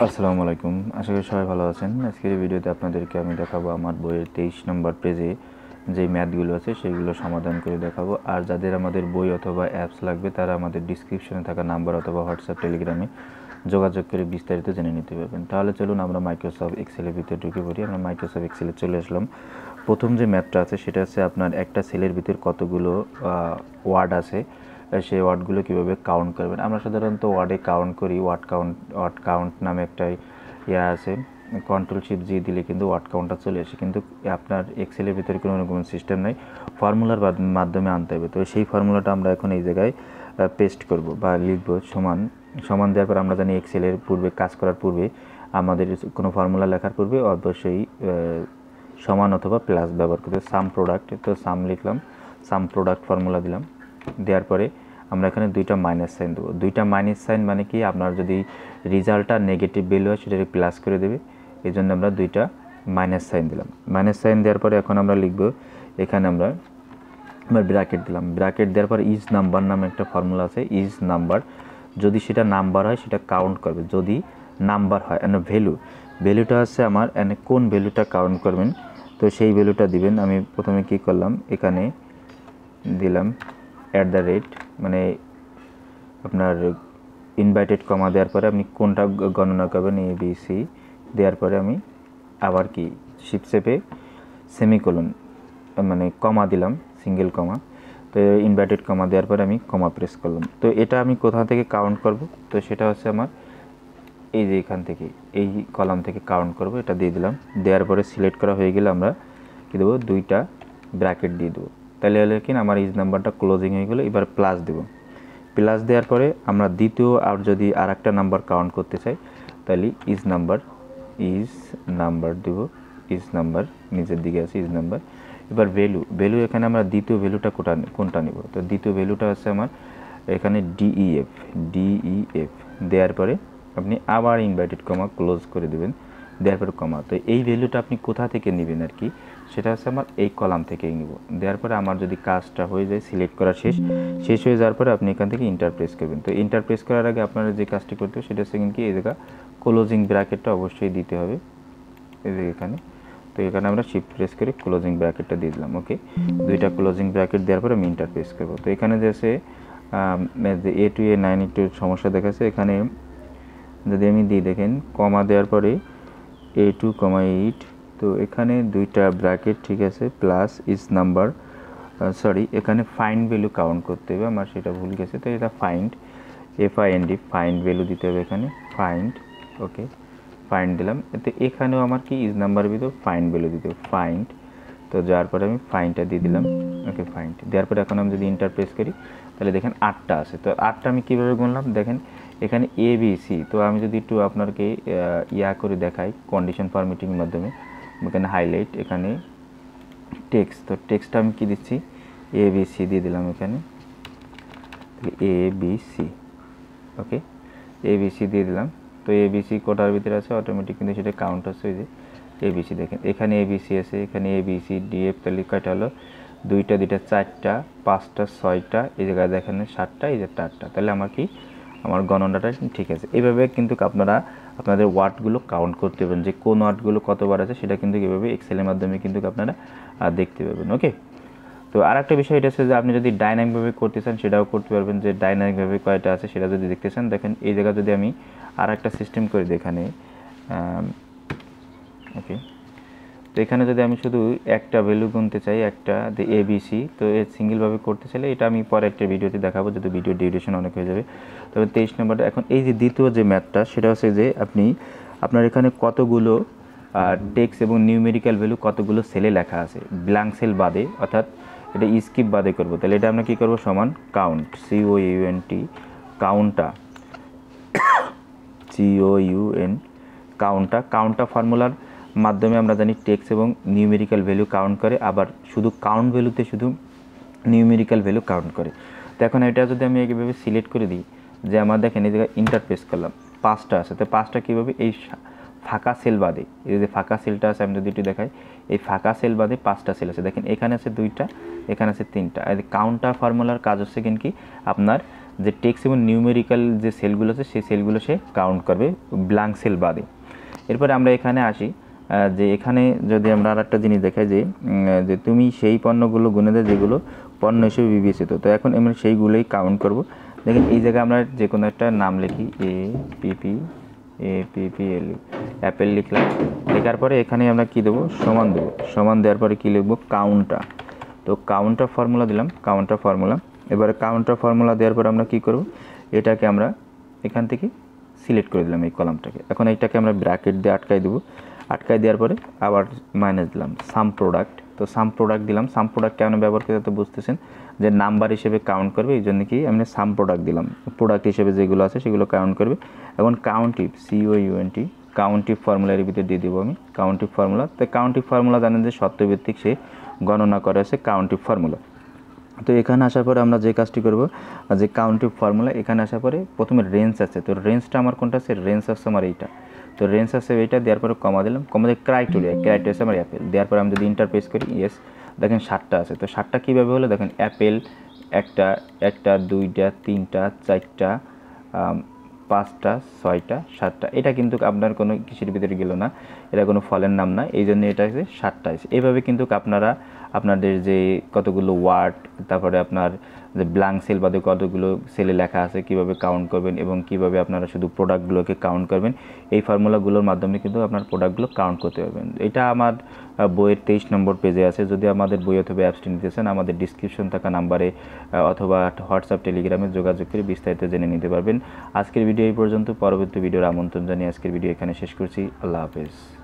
আসসালামু আলাইকুম। আশা করি সবাই ভালো আছেন। আজকের এই ভিডিওতে আপনাদেরকে আমি দেখাবো আমার বইয়ের 23 নম্বর পেজে যে ম্যাথগুলো আছে সেগুলো সমাধান করে দেখাবো। আর যাদের আমাদের বই অথবা অ্যাপস লাগবে তারা আমাদের ডিসক্রিপশনে থাকা নাম্বার অথবা হোয়াটসঅ্যাপ টেলিগ্রামে যোগাযোগ করে বিস্তারিত জেনে নিতে পারবেন। তাহলে চলুন আমরা মাইক্রোসফট এক্সেলের ভিতরে ঢুকে পড়ি। আমরা মাইক্রোসফট এক্সেলে চলে আসলাম। প্রথম যে ম্যাথটা আছে সেটা হচ্ছে আপনার একটা সেলের ভিতর কতগুলো ওয়ার্ড আছে, সেই ওয়ার্ডগুলো কীভাবে কাউন্ট করবেন। আমরা সাধারণত ওয়ার্ডে কাউন্ট করি, ওয়ার্ড কাউন্ট নামে একটা ইয়া আছে, Ctrl+Shift+G দিলে কিন্তু ওয়ার্ড কাউন্টটা চলে আসে। কিন্তু আপনার এক্সেলের ভিতরে কোনো রকম সিস্টেম নেই, ফর্মুলার মাধ্যমে আনতে হবে। তো সেই ফর্মুলাটা আমরা এখন এই জায়গায় পেস্ট করব বা লিখব। সমান দেওয়ার পর আমরা জানি এক্সেলের পূর্বে কাজ করার পূর্বে আমাদের কোনো ফর্মুলা লেখার পূর্বে অবশ্যই সমান অথবা প্লাস ব্যবহার করতে। সাম প্রোডাক্ট, তো সাম লিখলাম, সাম প্রোডাক্ট ফর্মুলা দিলাম। দেওয়ার পরে আমরা এখানে দুইটা মাইনাস সাইন দেবো। দুইটা মাইনাস সাইন মানে কি, আপনার যদি রেজাল্টটা নেগেটিভ ভ্যালু হয় সেটাকে প্লাস করে দেবে, এই জন্য আমরা দুইটা মাইনাস সাইন দিলাম। মাইনাস সাইন দেওয়ার পরে এখন আমরা লিখব, এখানে আমরা ব্র্যাকেট দিলাম। ব্র্যাকেট দেওয়ার পর ইজ নাম্বার নামে একটা ফর্মুলা আছে। ইজ নাম্বার, যদি সেটা নাম্বার হয় সেটা কাউন্ট করবে, যদি নাম্বার হয় এন্ড ভ্যালুটা আছে আমার এনে কোন ভ্যালুটা কাউন্ট করবেন, তো সেই ভ্যালুটা দিবেন। আমি প্রথমে কি করলাম, এখানে দিলাম @ মানে আপনার ইনভার্টেড কমা দেওয়ার পরে আপনি কোনটা গণনা করবেন, ABC দেওয়ার পরে আমি আবার কি শিফট চেপে সেমিকোলন মানে কমা দিলাম, সিঙ্গেল কমা। তো ইনভার্টেড কমা দেওয়ার পরে আমি কমা প্রেস করলাম। তো এটা আমি কোথা থেকে কাউন্ট করব, তো সেটা হচ্ছে আমার এই যে এখান থেকে এই কলাম থেকে কাউন্ট করব, এটা দিয়ে দিলাম। দেওয়ার পরে সিলেক্ট করা হয়ে গেলে আমরা কী দেবো, দুইটা ব্র্যাকেট দিয়ে দেবো। তাহলে হলে কি আমার ইজ নাম্বারটা ক্লোজিং হয়ে গেলো। এবার প্লাস দেবো। প্লাস দেওয়ার পরে আমরা দ্বিতীয় আর যদি আর একটা নাম্বার কাউন্ট করতে চাই তাহলে ইজ নাম্বার দেবো। ইজ নাম্বার নিচের দিকে আছে ইজ নাম্বার। এবার ভ্যালু এখানে আমরা দ্বিতীয় ভ্যালুটা কোনটা নেব, তো দ্বিতীয় ভ্যালুটা আছে আমার এখানে DEF দেওয়ার পরে আপনি আবার ইনভার্টেড কমা ক্লোজ করে দেবেন, দেওয়ার পরে কমা। তো এই ভ্যালুটা আপনি কোথা থেকে নেবেন আর কি, সেটা হচ্ছে আমার এই কলাম থেকেই নেব। দেওয়ার পরে আমার যদি কাজটা হয়ে যায়, সিলেক্ট করা শেষ হয়ে যাওয়ার পরে আপনি এখান থেকে ইন্টার প্রেস করবেন। তো ইন্টার প্রেস করার আগে আপনারা যে কাজটি করতে হবে সেটা হচ্ছে কি, এই জায়গা ক্লোজিং ব্র্যাকেটটা অবশ্যই দিতে হবে, এই যে এখানে। তো এখানে আমরা শিফট প্রেস করে ক্লোজিং ব্র্যাকেটটা দিয়ে দিলাম। ওকে, দুইটা ক্লোজিং ব্র্যাকেট দেওয়ার পরে আমি ইন্টার প্রেস করবো। তো এখানে যে আছে A to A9 একটু সমস্যা দেখাচ্ছে। এখানে যদি আমি দিই, দেখেন কমা দেওয়ার পরে A2, 8, তো এখানে দুইটা ব্র্যাকেট ঠিক আছে, প্লাস ইজ নাম্বার, সরি এখানে ফাইন্ড ভ্যালু কাউন্ট করতে হবে, আমার সেটা ভুল গেছে। তো এটা ফাইন্ড, FIND ফাইন্ড ভ্যালু দিতে হবে এখানে, ফাইন্ড। ওকে, ফাইন্ড দিলাম। এতে এখানেও আমার কি ইজ নাম্বারের ভিতর ফাইন্ড ভ্যালু দিতে হবে, ফাইন্ড। তো যাওয়ার পরে আমি ফাইন্ডটা দিয়ে দিলাম। ওকে, ফাইন্ড দেওয়ার পরে এখন আমি যদি ইন্টার প্রেস করি তাহলে দেখেন 8টা আছে। তো 8টা আমি কীভাবে গুনলাম, দেখেন এখানে ABC। তো আমি যদি একটু আপনাকে ইয়া করে দেখাই কন্ডিশন ফরম্যাটিংয়ের মাধ্যমে, এখানে হাইলাইট, এখানে টেক্সট। তো টেক্সটটা আমি কি দিচ্ছি, ABC দিয়ে দিলাম এখানে, ABC। ওকে, ABC দিয়ে দিলাম। তো ABC কোটার ভিতরে আছে অটোমেটিক, কিন্তু সেটা কাউন্ট হচ্ছে ওই যে ABC। দেখেন এখানে ABC আছে, এখানে ABCDF, তাহলে কয়টা হলো, দুইটা 4টা 5টা 6টা, এই জায়গায় দেখেন 7টা, এই যে 8টা। তাহলে আমার কি, আমার গণনাটা ঠিক আছে। এইভাবে কিন্তু আপনারা আপনাদের ওয়ার্ডগুলো কাউন্ট করতে পারবেন, যে কোন ওয়ার্ডগুলো কতবার আছে সেটা কিন্তু এভাবে এক্সেলের মাধ্যমে কিন্তু আপনারা দেখতে পারবেন। ওকে, তো আর একটা বিষয় এটা হচ্ছে যে আপনি যদি ডাইনামিকভাবে করতে চান সেটাও করতে পারবেন, যে ডাইনামিকভাবে কয়টা আছে সেটা যদি দেখতে চান। দেখেন এই জায়গা যদি আমি আর একটা সিস্টেম করি, এখানে ওকে, তো এখানে যদি আমি শুধু একটা ভ্যালু গুনতে চাই, একটা ABC, তো এর সিঙ্গেলভাবে করতে চাইলে এটা আমি পরে একটা ভিডিওতে দেখাবো, যদি ভিডিও ডিউরেশন অনেক হয়ে যাবে। তবে 23 নম্বরটা এখন এই যে দ্বিতীয় যে ম্যাথটা, সেটা হচ্ছে যে আপনার এখানে কতগুলো টেক্সট এবং নিউমেরিক্যাল ভ্যালু কতগুলো সেলে লেখা আছে, ব্ল্যাঙ্ক সেল বাদে, অর্থাৎ এটা স্কিপ বাদে করবো। তাহলে এটা আমরা কী করবো, সমান কাউন্ট, COUNT, কাউন্টটা ফর্মুলার মাধ্যমে আমরা জানি টেক্সট এবং নিউমেরিক্যাল ভ্যালু কাউন্ট করে, আবার শুধু কাউন্ট ভ্যালুতে শুধু নিউমেরিক্যাল ভ্যালু কাউন্ট করে। তো এখন এটা যদি আমি এইভাবে সিলেক্ট করে দিই, যে আমার দেখেন এই জায়গায় ইন্টার প্রেস করলাম, 5টা আছে। তো 5টা কীভাবে, এই ফাঁকা সেল বাদে, এই যে ফাঁকা সেলটা আছে আমি যদি একটু দেখাই, এই ফাঁকা সেল বাদে 5টা সেল আছে। দেখেন এখানে আছে 2টা, এখানে আছে 3টা। কাউন্টার ফর্মুলার কাজ হচ্ছে কি, আপনার যে টেক্সট এবং নিউমেরিক্যাল যে সেলগুলো আছে সেই সেলগুলো সে কাউন্ট করবে ব্ল্যাঙ্ক সেল বাদে। এরপরে আমরা এখানে আসি, যে এখানে যদি আমরা আর একটা জিনিস দেখাই যে তুমি সেই পণ্যগুলো গুনে দেয় যেগুলো পণ্য হিসেবে বিবেচিত। তো এখন আমরা সেইগুলোই কাউন্ট করব। দেখেন এই জায়গায় আমরা যে কোনো একটা নাম লিখি, APPL, অ্যাপেল লিখলাম। লেখার পরে এখানে আমরা কি দেবো, সমান দেবো। সমান দেওয়ার পরে কী লিখবো, কাউন্টার। তো কাউন্টার ফর্মুলা দিলাম, কাউন্টার ফর্মুলা। এবারে কাউন্টার ফর্মুলা দেওয়ার পর আমরা কি করব, এটাকে আমরা এখান থেকে সিলেক্ট করে দিলাম এই কলামটাকে। এখন এইটাকে আমরা ব্র্যাকেট দিয়ে আটকাই দেবো। আটকাই দেওয়ার পরে আবার মাইনাস দিলাম সাম প্রোডাক্ট। তো সাম প্রোডাক্ট দিলাম। সাম প্রোডাক্ট কেন ব্যবহার করে তো বুঝতেছেন, যে নাম্বার হিসেবে কাউন্ট করবে, এই জন্য কি আমি সাম প্রোডাক্ট দিলাম। প্রোডাক্ট হিসেবে যেগুলো আছে সেগুলো কাউন্ট করবে। এখন কাউন্টিভ, COUNT, কাউন্টিভ ফর্মুলার ভিতরে দিয়ে দেবো আমি কাউন্টিভ ফর্মুলা। তো কাউন্টিভ ফর্মুলা জানেন যে শর্তভিত্তিক সে গণনা করে আছে কাউন্টিভ ফর্মুলা। তো এখানে আসার পরে আমরা যে কাজটি করব, যে কাউন্টিভ ফর্মুলা, এখানে আসার পরে প্রথমে রেঞ্জ আছে। তো রেঞ্জটা আমার কোনটা আছে, রেঞ্জ আছে আমার এইটা। তো রেঞ্জ আছে এইটা, দেওয়ার পরে কমা দিলাম। কমা দিয়ে ক্রাইটেরিয়া আছে আমার অ্যাপেল। দেওয়ার পরে আমি যদি ইন্টারপ্রেস করি, ইয়েস, দেখেন 7টা আছে। তো 7টা কীভাবে হলো, দেখেন অ্যাপেল একটা 2টা 3টা 4টা 5টা 6টা 7টা। এটা কিন্তু আপনার কোনো কিছুর ভিতরে গেল না, এটা কোনো ফলের নাম না, এই জন্য এটা হচ্ছে 7টা আছে। এইভাবে কিন্তু আপনারা আপনাদের যে কতগুলো ওয়ার্ড, তারপরে আপনার যে ব্ল্যাঙ্ক সেল বাদে কতগুলো সেলে লেখা আছে কীভাবে কাউন্ট করবেন এবং কীভাবে আপনারা শুধু প্রোডাক্টগুলোকে কাউন্ট করবেন, এই ফর্মুলাগুলোর মাধ্যমে কিন্তু আপনার প্রোডাক্টগুলো কাউন্ট করতে পারবেন। এটা আমার বইয়ের 23 নম্বর পেজে আছে। যদি আমাদের বই অথবা অ্যাপসটি নিতে চান, আমাদের ডিসক্রিপশন থাকা নাম্বারে অথবা হোয়াটসঅ্যাপ টেলিগ্রামে যোগাযোগ করে বিস্তারিত জেনে নিতে পারবেন। আজকের ভিডিও এই পর্যন্ত। পরবর্তী ভিডিওর আমন্ত্রণ জানিয়ে আজকের ভিডিও এখানে শেষ করছি। আল্লাহ হাফেজ।